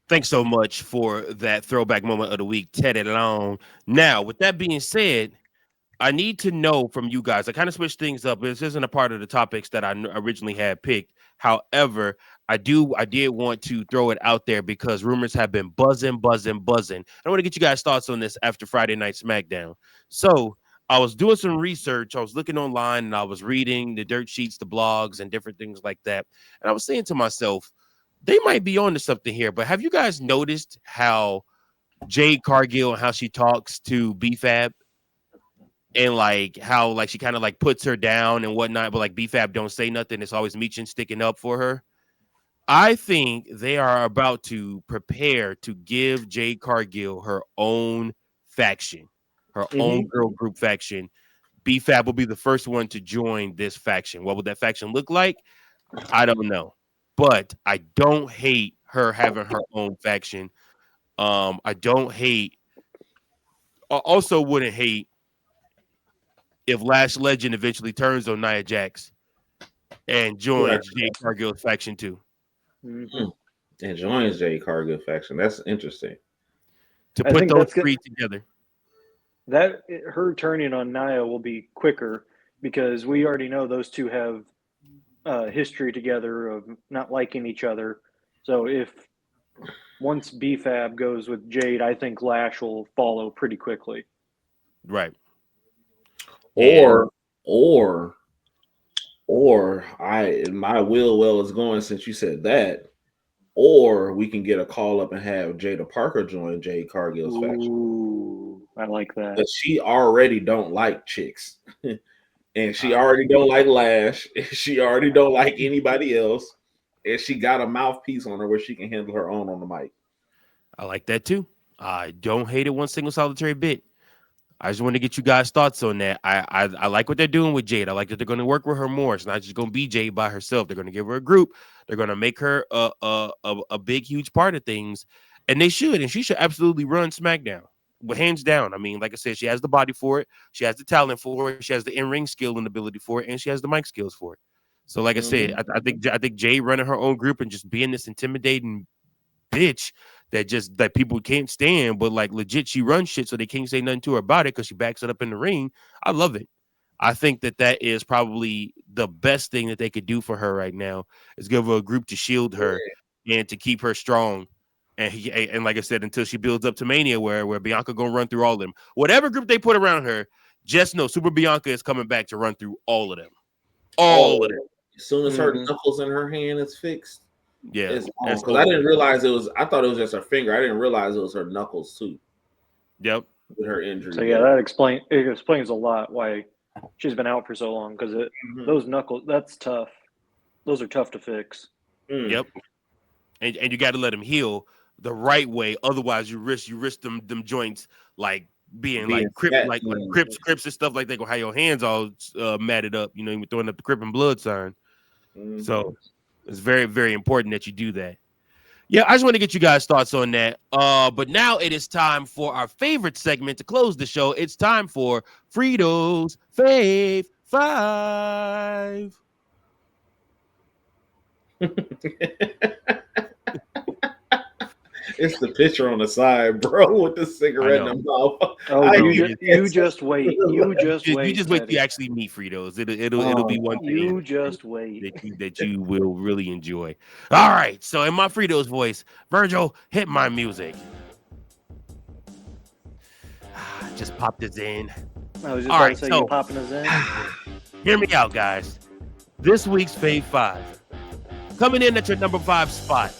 Thanks so much for that throwback moment of the week, Teddy Long. Now, with that being said, I need to know from you guys. I kind of switched things up. This isn't a part of the topics that I originally had picked. However, I did want to throw it out there because rumors have been buzzing. I want to get you guys' thoughts on this after Friday Night Smackdown. So I was doing some research. I was looking online and I was reading the dirt sheets, the blogs, and different things like that. And I was saying to myself, they might be on to something here. But have you guys noticed how Jade Cargill and how she talks to BFAB? And like how like she kind of like puts her down and whatnot, but like BFAB don't say nothing. It's always Meechin sticking up for her. I think they are about to prepare to give Jade Cargill her own faction, her own girl group faction. BFAB will be the first one to join this faction. What would that faction look like? I don't know, but I don't hate her having her own faction. I don't hate. I also wouldn't hate if Lash Legend eventually turns on Nia Jax and joins Jade Cargill's faction too. Mm-hmm. And joins Jade Cargill faction. That's interesting. To put those three together. That her turning on Nia will be quicker because we already know those two have history together of not liking each other. So if once BFAB goes with Jade, I think Lash will follow pretty quickly. Right. Or my will is going since you said that. Or we can get a call up and have Jada Parker join Jade Cargill's faction. Ooh, I like that. But she already don't like chicks. And she already don't like Lash. She already don't like anybody else. And she got a mouthpiece on her where she can handle her own on the mic. I like that too. I don't hate it one single solitary bit. I just want to get you guys' thoughts on that. I like what they're doing with Jade. I like that they're going to work with her more. It's not just going to be Jade by herself. They're going to give her a group. They're going to make her a big, huge part of things, and they should. And she should absolutely run SmackDown, but hands down. I mean, like I said, she has the body for it. She has the talent for it. She has the in-ring skill and ability for it, and she has the mic skills for it. So, like I said, I think Jade running her own group and just being this intimidating bitch that people can't stand, but like legit she runs shit so they can't say nothing to her about it because she backs it up in the ring. I love it. I think that is probably the best thing that they could do for her right now is give her a group to shield her and to keep her strong. And like I said, until she builds up to Mania where Bianca gonna run through all of them. Whatever group they put around her, just know Super Bianca is coming back to run through all of them. All of them. As soon as her knuckles in her hand is fixed. Yeah, because I didn't realize it was. I thought it was just her finger. I didn't realize it was her knuckles too. Yep, with her injury. So yeah, that explains a lot why she's been out for so long. Because those knuckles, that's tough. Those are tough to fix. Yep, and you got to let them heal the right way. Otherwise, you risk them joints like being like crips and stuff like that. Go have your hands all matted up. You know, even throwing up the crip and blood sign. So. It's very, very important that you do that. Yeah, I just want to get you guys' thoughts on that. But now it is time for our favorite segment to close the show. It's time for Frito's Fave 5. It's the picture on the side, bro, with the cigarette in the mouth. Oh, you just wait. You just wait. You just wait till you actually meet Fritos. It'll be one thing. You just wait. That you will really enjoy. All right. So in my Fritos voice, Virgil, hit my music. Just popped this in. I was just about to say you popping us in. Hear me out, guys. This week's Fave 5. Coming in at your number 5 spot.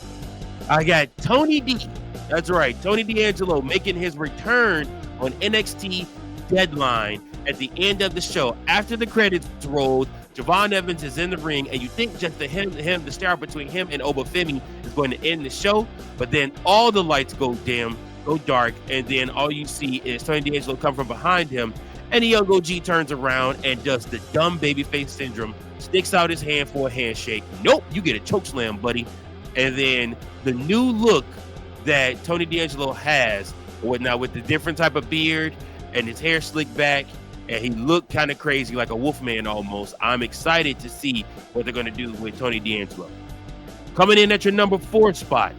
I got Tony D. That's right. Tony D'Angelo making his return on NXT Deadline at the end of the show. After the credits rolled, Javon Evans is in the ring, and you think just the star between him and Obafemi is going to end the show, but then all the lights go dim, go dark, and then all you see is Tony D'Angelo come from behind him, and the young OG turns around and does the dumb babyface syndrome, sticks out his hand for a handshake. Nope, you get a chokeslam, buddy. And then the new look that Tony D'Angelo has, with the different type of beard and his hair slicked back, and he looked kind of crazy, like a Wolfman almost. I'm excited to see what they're going to do with Tony D'Angelo. Coming in at your number 4 spot,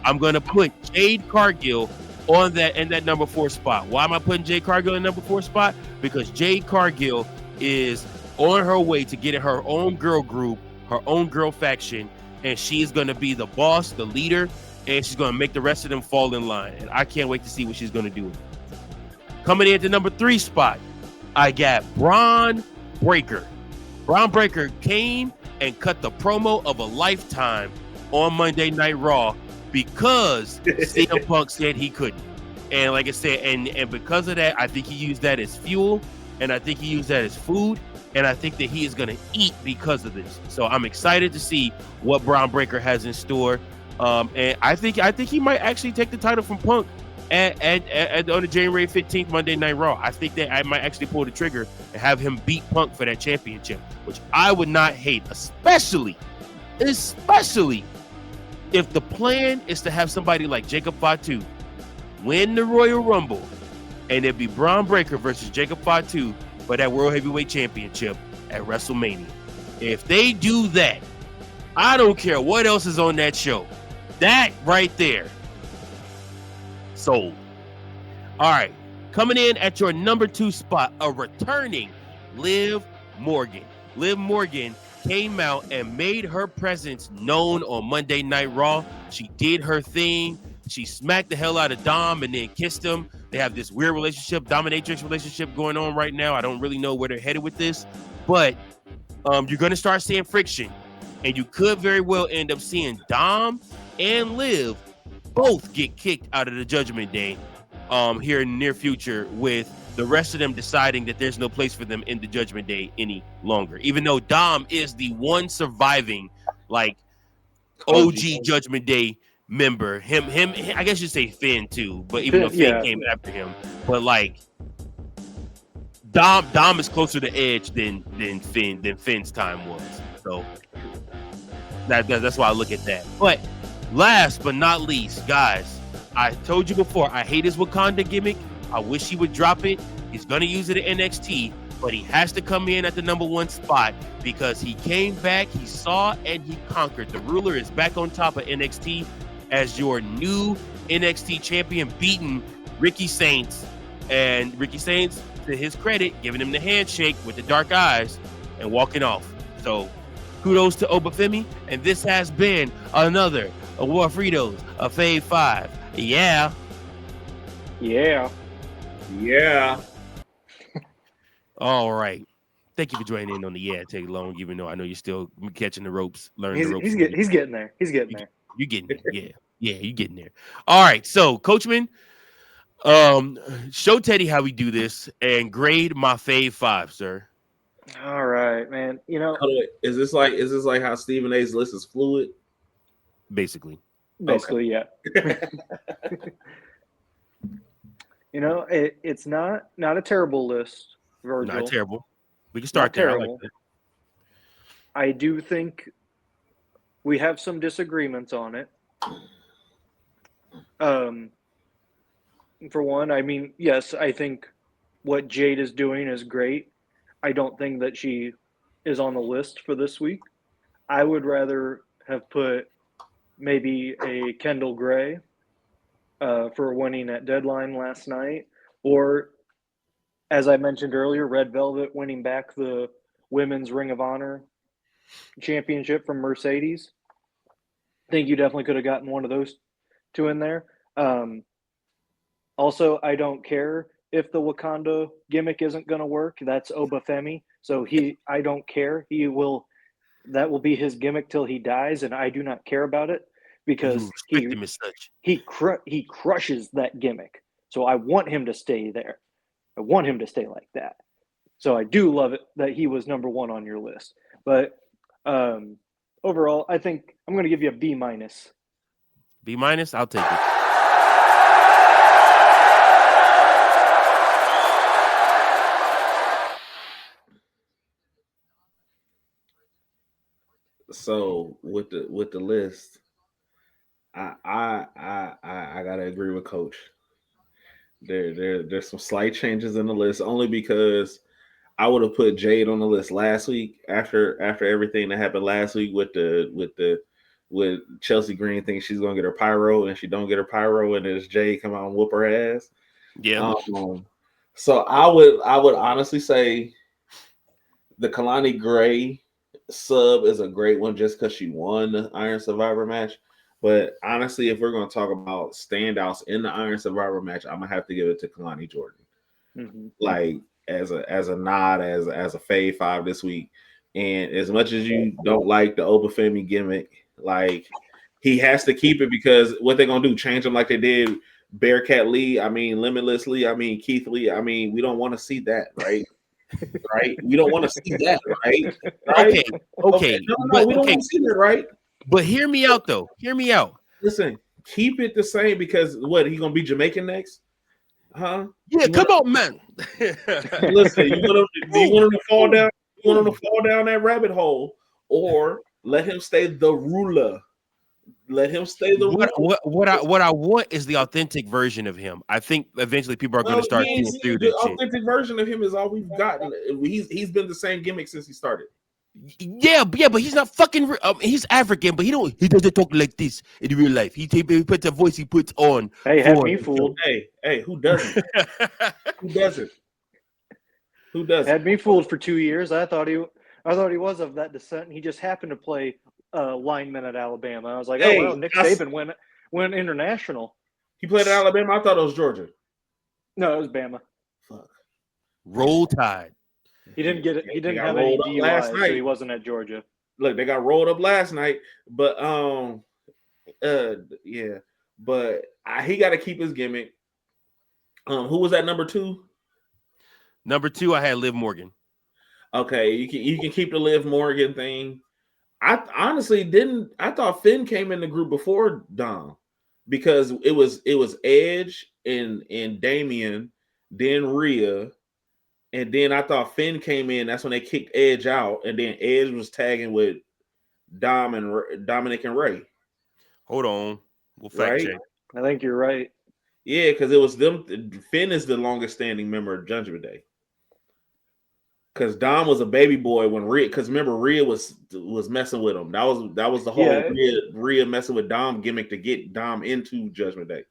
I'm going to put Jade Cargill in that number 4 spot. Why am I putting Jade Cargill in number 4 spot? Because Jade Cargill is on her way to getting her own girl group, her own girl faction, and she's going to be the boss, the leader, and she's going to make the rest of them fall in line. And I can't wait to see what she's going to do with it. Coming in at the number 3 spot, I got Braun Breaker. Braun Breaker came and cut the promo of a lifetime on Monday Night Raw because CM Punk said he couldn't. And like I said, and because of that, I think he used that as fuel, and I think he used that as food, and I think that he is going to eat because of this. So I'm excited to see what Braun Breaker has in store. And I think he might actually take the title from Punk on the January 15th Monday Night Raw. I think that I might actually pull the trigger and have him beat Punk for that championship, which I would not hate, especially if the plan is to have somebody like Jacob Fatu win the Royal Rumble, and it'd be Braun Breaker versus Jacob Fatu for that World Heavyweight Championship at WrestleMania. If they do that, I don't care what else is on that show. That right there, sold. All right, coming in at your number 2 spot, a returning Liv Morgan. Liv Morgan came out and made her presence known on Monday Night Raw. She did her thing. She smacked the hell out of Dom and then kissed him. They have this weird relationship, dominatrix relationship going on right now. I don't really know where they're headed with this, but you're going to start seeing friction, and you could very well end up seeing Dom and Liv both get kicked out of the Judgment Day here in the near future, with the rest of them deciding that there's no place for them in the Judgment Day any longer, even though Dom is the one surviving like OG Judgment Day member. Him I guess you'd say Finn too, but even though Finn came after him, but like Dom is closer to Edge than Finn's time was. So that's why I look at that. But last but not least, guys, I told you before, I hate his Wakanda gimmick. I wish he would drop it. He's gonna use it at NXT, but he has to come in at the number 1 spot because he came back, he saw, and he conquered. The Ruler is back on top of NXT as your new NXT champion, beating Ricky Saints. And Ricky Saints, to his credit, giving him the handshake with the dark eyes and walking off. So kudos to Obafemi. And this has been another War Fritos, a Fave 5. Yeah. Yeah. Yeah. All right. Thank you for joining in on the take long, even though I know you're still catching the ropes, learning the ropes. He's getting there. He's getting there. You're getting there. Yeah. Yeah, you're getting there. All right. So, Coachman, show Teddy how we do this and grade my Fave 5, sir. All right, man. You know, is this like how Stephen A's list is fluid? Basically, yeah. You know, it's not a terrible list, Virgil. Not terrible. We can start there. I like that. I do think we have some disagreements on it. For one, I mean, yes, I think what Jade is doing is great. I don't think that she is on the list for this week. I would rather have put maybe a Kendall Gray for winning at Deadline last night, or as I mentioned earlier, Red Velvet winning back the Women's Ring of Honor championship from Mercedes. I think you definitely could have gotten one of those two in there. Also, I don't care if the Wakanda gimmick isn't going to work. That's Obafemi. So I don't care. That will be his gimmick till he dies, and I do not care about it because he crushes that gimmick. So I want him to stay there. I want him to stay like that. So I do love it that he was number 1 on your list. But overall, I think I'm going to give you a B-. B-? I'll take it. So with the list, I gotta agree with Coach. There's some slight changes in the list only because I would have put Jade on the list last week after everything that happened last week with Chelsea Green thinking she's gonna get her pyro and she don't get her pyro and there's Jade come out and whoop her ass. Yeah. So I would honestly say the Kalani Gray sub is a great one just because she won the Iron Survivor match. But honestly, if we're going to talk about standouts in the Iron Survivor match, I'm going to have to give it to Kalani Jordan. Mm-hmm. Like as a nod, as a Fave 5 this week. And as much as you don't like the Obafemi gimmick, like he has to keep it because what they're going to do, change him like they did Bearcat Lee, Limitless Lee, Keith Lee. We don't want to see that, right? Right? We don't want to see that, right? Okay. No, we don't want to see that, right? But hear me out, though. Hear me out. Listen, keep it the same because he gonna be Jamaican next? Huh? Yeah, come on, man. Listen, you want him to fall down? You want him to fall down that rabbit hole, or let him stay the ruler? Let him stay the ruler. What I want is the authentic version of him. I think eventually people are going to start seeing through this. The authentic version of him is all we've gotten. He's been the same gimmick since he started. Yeah, but he's not fucking. He's African, but he doesn't talk like this in real life. He puts a voice he puts on. Hey, had me fooled. Hey, who doesn't? Who doesn't? Who doesn't? Had me fooled for 2 years. I thought he was of that descent. And he just happened to play lineman at Alabama. I was like, oh well, Nick Saban went international. He played at Alabama. I thought it was Georgia. No, it was Bama. Fuck. Roll Tide. He didn't get it. He didn't have any DUI, so he wasn't at Georgia. Look, they got rolled up last night, but yeah, but he got to keep his gimmick. Who was that number 2? Number 2, I had Liv Morgan. Okay, you can keep the Liv Morgan thing. I honestly didn't. I thought Finn came in the group before Dom because it was Edge and Damian, then Rhea. And then I thought Finn came in. That's when they kicked Edge out, and then Edge was tagging with Dominic and Ray. Hold on, we'll fact check. I think you're right. Yeah, because it was them. Finn is the longest standing member of Judgment Day. Because Dom was a baby boy when Rhea. Because remember, Rhea was messing with him. That was the whole Rhea messing with Dom gimmick to get Dom into Judgment Day.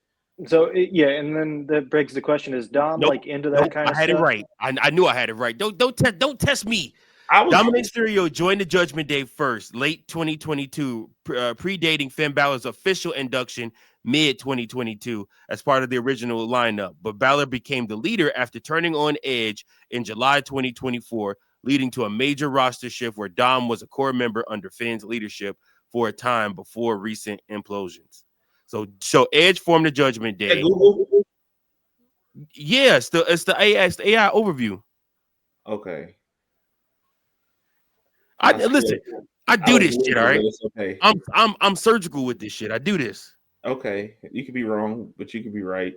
So and then that begs the question: is Dom into that kind of stuff? I had it right. I knew I had it right. Don't test me. Dominic Mysterio joined the Judgment Day first, late 2022, predating Finn Balor's official induction mid 2022 as part of the original lineup. But Balor became the leader after turning on Edge in July 2024, leading to a major roster shift where Dom was a core member under Finn's leadership for a time before recent implosions. So Edge formed the Judgment Day. Yes, it's the AI overview. Okay. I do this shit, all right? Okay. I'm surgical with this shit. I do this. Okay. You could be wrong, but you could be right.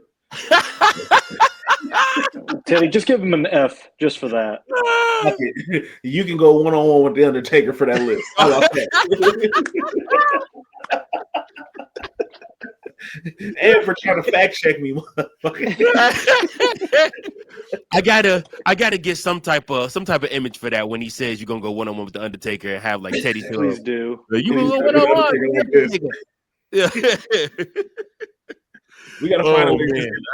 Teddy, just give him an F just for that. You can go one-on-one with the Undertaker for that list. I love that. And for trying to fact check me, I gotta get some type of image for that when he says you're gonna go one-on-one with the Undertaker and have like Teddy. Please do. You gonna go one-on-one? Yeah. We gotta find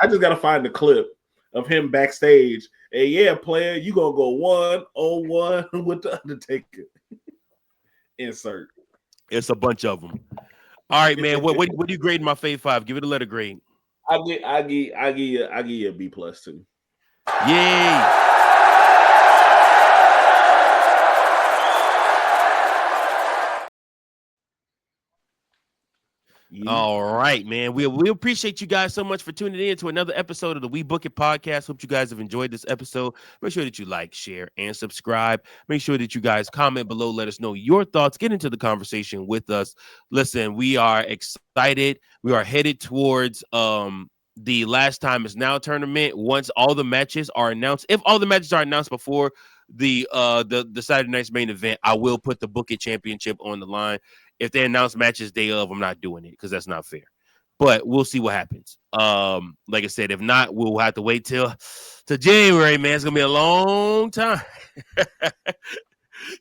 I just gotta find the clip of him backstage. Hey, player, you gonna go 1-on-1 with the Undertaker. Insert. It's a bunch of them. All right, man. What do you grade my Fave 5? Give it a letter grade. I give you a B+ too. Yay! All right, man. We appreciate you guys so much for tuning in to another episode of the We Book It podcast. Hope you guys have enjoyed this episode. Make sure that you like, share, and subscribe. Make sure that you guys comment below. Let us know your thoughts. Get into the conversation with us. Listen, we are excited. We are headed towards the Last Time Is Now tournament. Once all the matches are announced, if all the matches are announced before the Saturday night's main event, I will put the Book It championship on the line. If they announce matches day of, I'm not doing it because that's not fair. But we'll see what happens. Like I said, if not, we'll have to wait till January, man. It's gonna be a long time.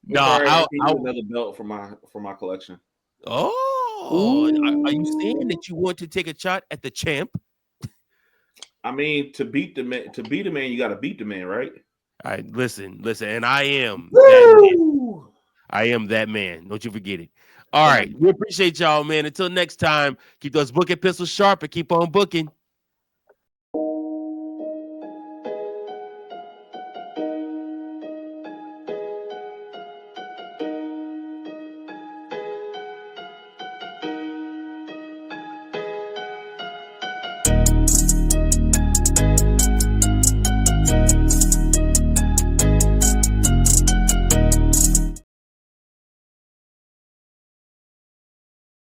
No, I'll another belt for my collection. Oh, are you saying that you want to take a shot at the champ? I mean, to beat the man, you got to beat the man, right? All right, listen, and I am that man. I am that man. Don't you forget it. All right. We appreciate y'all, man. Until next time, keep those booking pistols sharp and keep on booking.